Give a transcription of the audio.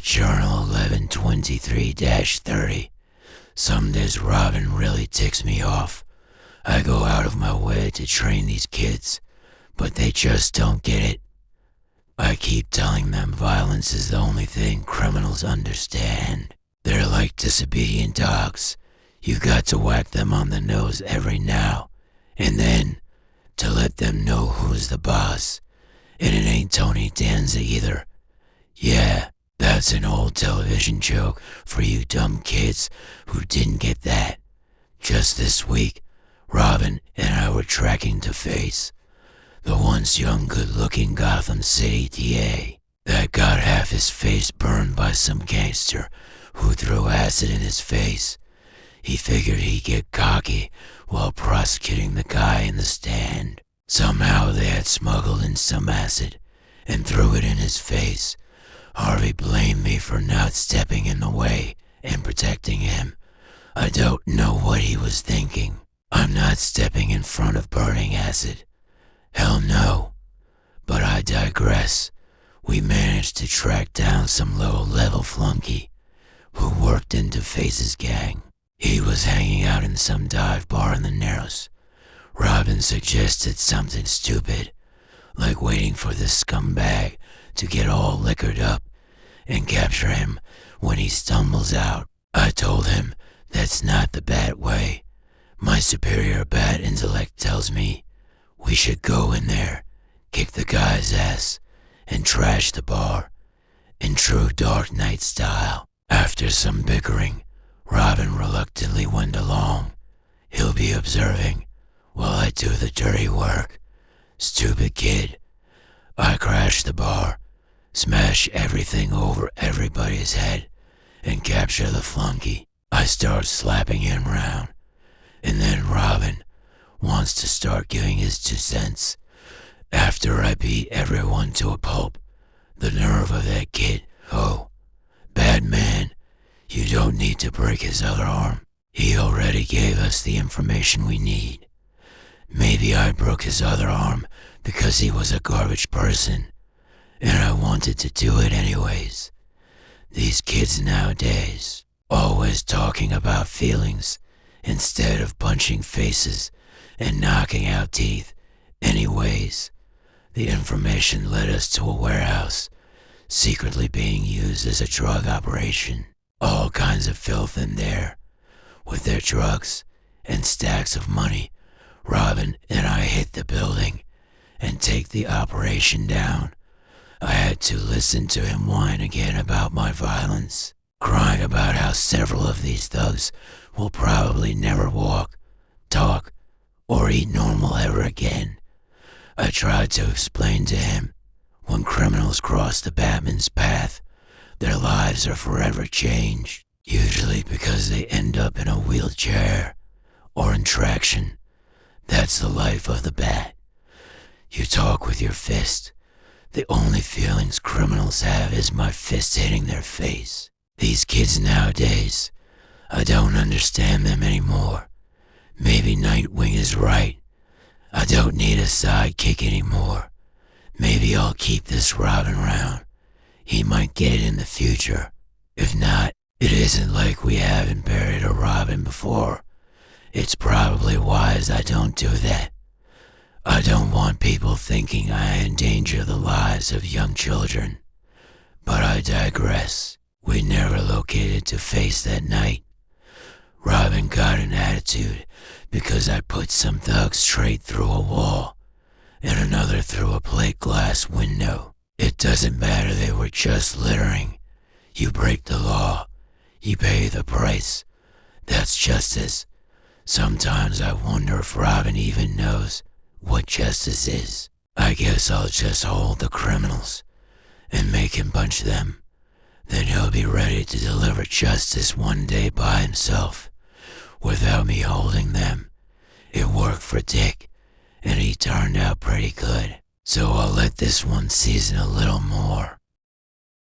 Journal 1123-30. Some days Robin really ticks me off. I go out of my way to train these kids, but they just don't get it. I keep telling them violence is the only thing criminals understand. They're like disobedient dogs. You got to whack them on the nose every now and then to let them know who's the boss. And it ain't Tony Danza either. Yeah, that's an old television joke for you dumb kids who didn't get that. Just this week, Robin and I were tracking to Face, the once young good-looking Gotham City DA that got half his face burned by some gangster who threw acid in his face. He figured he'd get cocky while prosecuting the guy in the stand. Somehow they had smuggled in some acid and threw it in his face. Harvey blamed me for not stepping in the way and protecting him. I don't know what he was thinking. I'm not stepping in front of burning acid. Hell no. But I digress. We managed to track down some low-level flunky who worked into Face's gang. He was hanging out in some dive bar in the Narrows. Robin suggested something stupid, like waiting for this scumbag to get all liquored up and capture him when he stumbles out. I told him that's not the bad way. My superior bad intellect tells me we should go in there, kick the guy's ass, and trash the bar in true Dark Knight style. After some bickering, Robin reluctantly went along. He'll be observing while I do the dirty work. Stupid kid. I crash the bar, smash everything over everybody's head, and capture the flunky. I start slapping him round, and then Robin wants to start giving his 2 cents. After I beat everyone to a pulp, the nerve of that kid. Oh, bad man, you don't need to break his other arm. He already gave us the information we need. Maybe I broke his other arm because he was a garbage person, and I wanted to do it anyways. These kids nowadays, always talking about feelings instead of punching faces and knocking out teeth. Anyways, the information led us to a warehouse, secretly being used as a drug operation. All kinds of filth in there. With their drugs and stacks of money, Robin and I hit the building and take the operation down. I had to listen to him whine again about my violence, crying about how several of these thugs will probably never walk, talk, or eat normal ever again. I tried to explain to him, when criminals cross the Batman's path, their lives are forever changed, usually because they end up in a wheelchair or in traction. That's the life of the Bat. You talk with your fist. The only feelings criminals have is my fist hitting their face. These kids nowadays, I don't understand them anymore. Maybe Nightwing is right. I don't need a sidekick anymore. Maybe I'll keep this Robin around. He might get it in the future. If not, it isn't like we haven't buried a Robin before. It's probably wise I don't do that. I don't want people thinking I endanger the lives of young children. But I digress. We never located to Face that night. Robin got an attitude because I put some thugs straight through a wall and another through a plate glass window. It doesn't matter, they were just littering. You break the law, you pay the price. That's justice. Sometimes I wonder if Robin even knows what justice is. I guess I'll just hold the criminals and make him punch them. Then he'll be ready to deliver justice one day by himself, without me holding them. It worked for Dick, and he turned out pretty good. So I'll let this one season a little more.